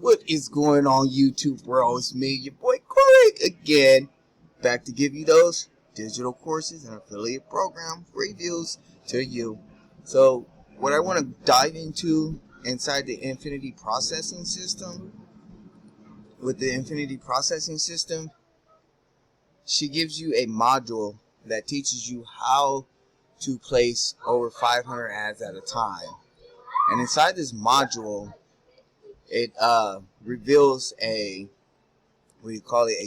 What is going on, YouTube world? It's me, your boy Corey, again, back to give you those digital courses and affiliate program reviews to you. So, what I want to dive into inside the Infinity Processing System, with the Infinity Processing System, she gives you a module that teaches you how to place over 500 ads at a time. And inside this module, it reveals a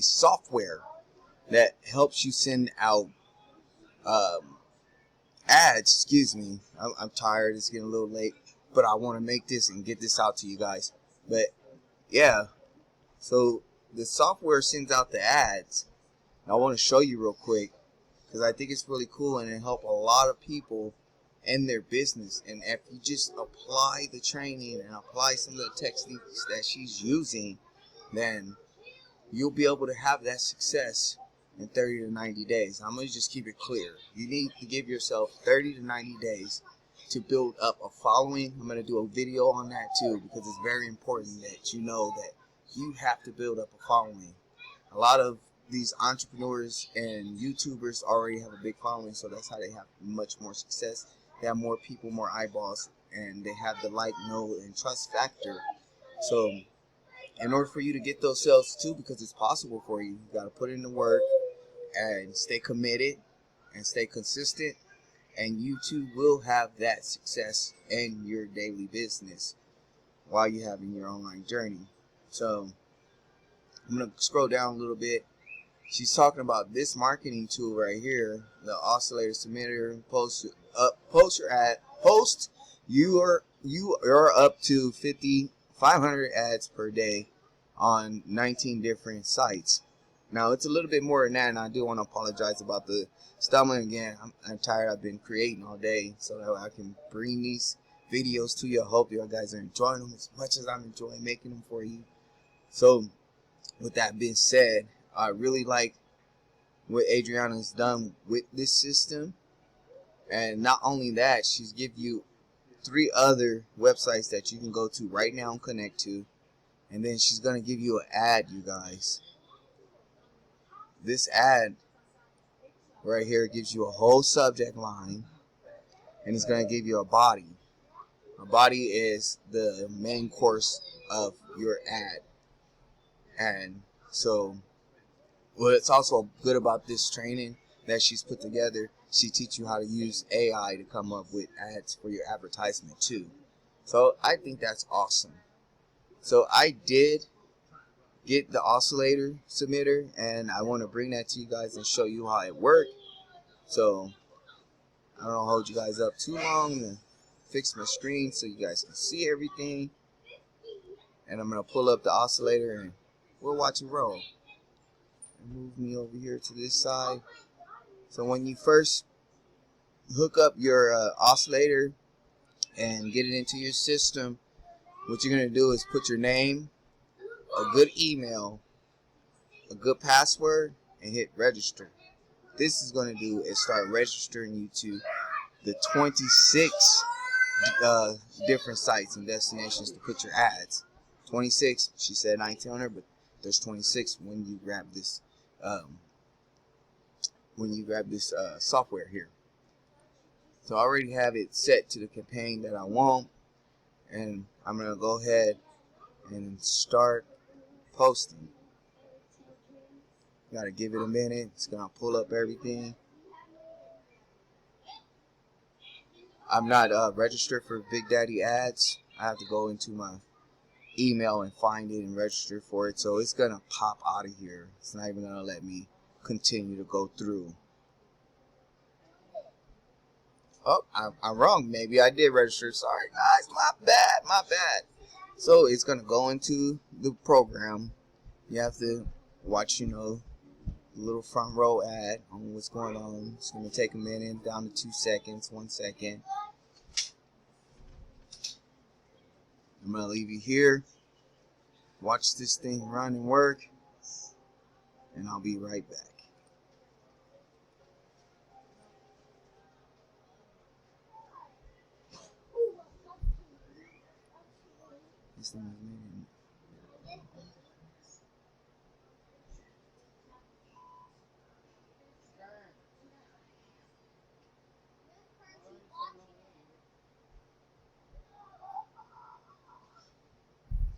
software that helps you send out ads. Excuse me, I'm tired, it's getting a little late, but I want to make this and get this out to you guys. But yeah, so the software sends out the ads. I want to show you real quick because I think it's really cool and it helps a lot of people in their business. And if you just apply the training and apply some of the techniques that she's using, then you'll be able to have that success in 30 to 90 days. I'm going to just keep it clear. You need to give yourself 30 to 90 days to build up a following. I'm going to do a video on that too, because it's very important that you know that you have to build up a following. A lot of these entrepreneurs and YouTubers already have a big following, so that's how they have much more success. They have more people, more eyeballs, and they have the like, know, and trust factor. So in order for you to get those sales too, because it's possible for you, you got to put in the work and stay committed and stay consistent, and you too will have that success in your daily business while you're having your online journey. So I'm going to scroll down a little bit. She's talking about this marketing tool right here, the oscillator submitter. Post your ad. You are up to 500 ads per day on 19 different sites. Now it's a little bit more than that, and I do want to apologize about the stumbling again. I'm tired. I've been creating all day so that I can bring these videos to you. I hope you guys are enjoying them as much as I'm enjoying making them for you. So with that being said, I really like what Adriana's done with this system. And not only that, she's give you 3 other websites that you can go to right now and connect to. And then she's going to give you an ad, you guys. This ad right here gives you a whole subject line. And it's going to give you a body. A body is the main course of your ad. And so what's also good about this training that she's put together, she teaches you how to use AI to come up with ads for your advertisement too. So I think that's awesome. So I did get the oscillator submitter, and I want to bring that to you guys and show you how it works. So I don't hold you guys up too long to fix my screen so you guys can see everything. And I'm going to pull up the oscillator and we'll watch it roll. Move me over here to this side. So when you first hook up your oscillator and get it into your system, what you're going to do is put your name, a good email, a good password, and hit register. This is going to do is start registering you to the 26 different sites and destinations to put your ads. 26, she said 1900, but there's 26 when you grab this software here. So I already have it set to the campaign that I want, and I'm gonna go ahead and start posting. Gotta give it a minute. It's gonna pull up everything. I'm not registered for Big Daddy ads. I have to go into my email and find it and register for it, so it's gonna pop out of here. It's not even gonna let me continue to go through. Oh, I'm wrong. Maybe I did register. Sorry guys, my bad. So it's gonna go into the program. You have to watch, the little front row ad on what's going on. It's gonna take a minute, down to 2 seconds, 1 second. I'm gonna leave you here. Watch this thing run and work, and I'll be right back. This thing is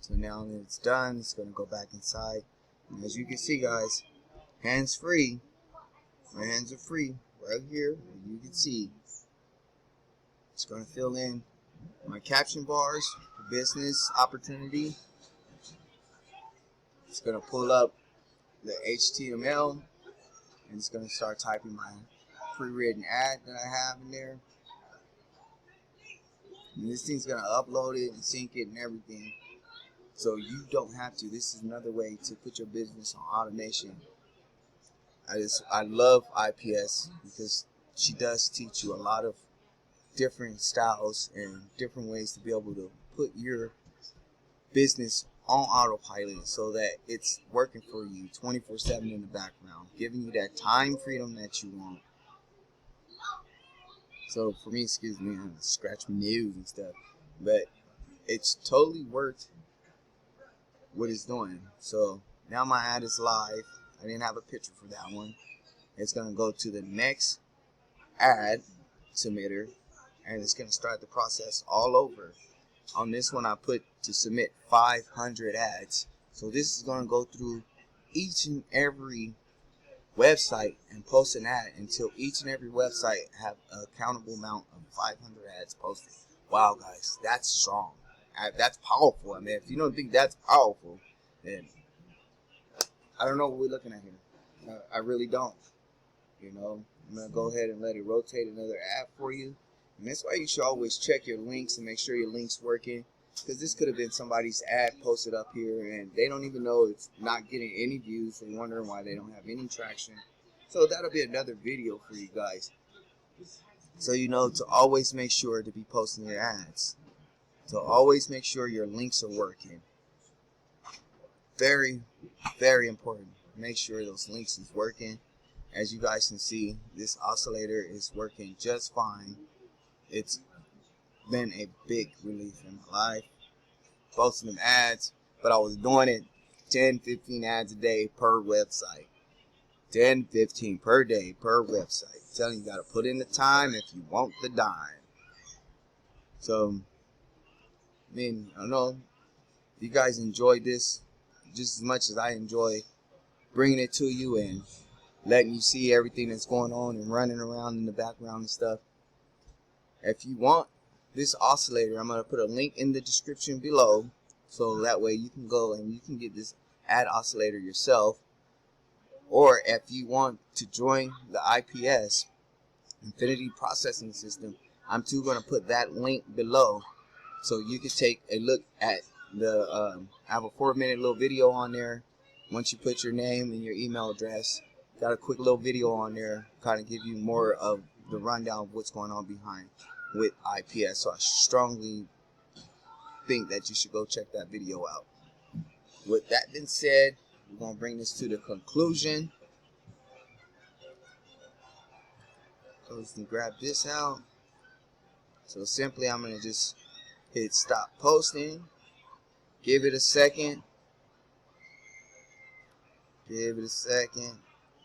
So now that it's done, it's going to go back inside. And as you can see, guys, hands free. My hands are free right here. You can see it's going to fill in my caption bars, business opportunity. It's going to pull up the HTML, and it's going to start typing my pre-written ad that I have in there. And this thing's going to upload it and sync it and everything. So you don't have to. This is another way to put your business on automation. I love IPS because she does teach you a lot of different styles and different ways to be able to put your business on autopilot so that it's working for you 24/7 in the background, giving you that time freedom that you want. So for me, excuse me, I scratch my nose and stuff, but it's totally worth what it's doing. So now my ad is live. I didn't have a picture for that one. It's going to go to the next ad submitter, and it's going to start the process all over. On this one, I put to submit 500 ads. So this is going to go through each and every website and post an ad until each and every website have a countable amount of 500 ads posted. Wow, guys, that's strong. That's powerful. I mean, if you don't think that's powerful, then I don't know what we're looking at here. I really don't. You know, I'm going to go ahead and let it rotate another ad for you. And that's why you should always check your links and make sure your link's working. Because this could have been somebody's ad posted up here and they don't even know it's not getting any views. They're wondering why they don't have any traction. So that'll be another video for you guys. So you know to always make sure to be posting your ads. So always make sure your links are working. Very, very important. Make sure those links is working. As you guys can see, this oscillator is working just fine. It's been a big relief in my life. Posting them ads, but I was doing it 10, 15 ads a day per website. 10, 15 per day per website. I'm telling you, you got to put in the time if you want the dime. So, I mean, I don't know if you guys enjoyed this just as much as I enjoy bringing it to you and letting you see everything that's going on and running around in the background and stuff. If you want this oscillator, I'm going to put a link in the description below, so that way you can go and you can get this ad oscillator yourself. Or if you want to join the IPS, Infinity Processing System, I'm too going to put that link below, so you can take a look at the I have a 4-minute little video on there. Once you put your name and your email address, got a quick little video on there, kind of give you more of the rundown of what's going on behind with IPS. So I strongly think that you should go check that video out. With that being said, we're going to bring this to the conclusion. So let's grab this out. So simply I'm going to just hit stop posting. Give it a second. Give it a second.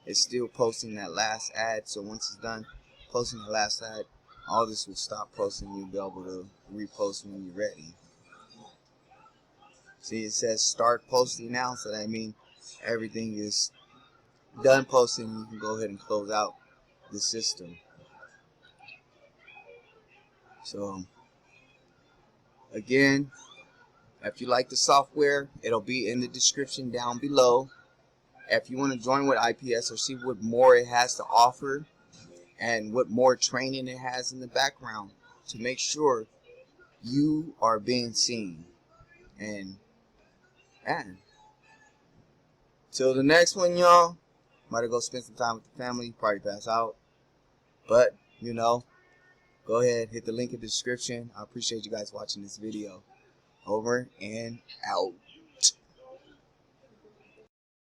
It's still posting that last ad. So once it's done posting the last ad, all this will stop posting. You'll be able to repost when you're ready. See, it says start posting now, so that means everything is done posting. You can go ahead and close out the system. So again, if you like the software, it'll be in the description down below. If you want to join with IPS or see what more it has to offer and what more training it has in the background to make sure you are being seen. And till the next one, y'all, might have go spend some time with the family, probably pass out. But, you know, go ahead, hit the link in the description. I appreciate you guys watching this video. Over and out.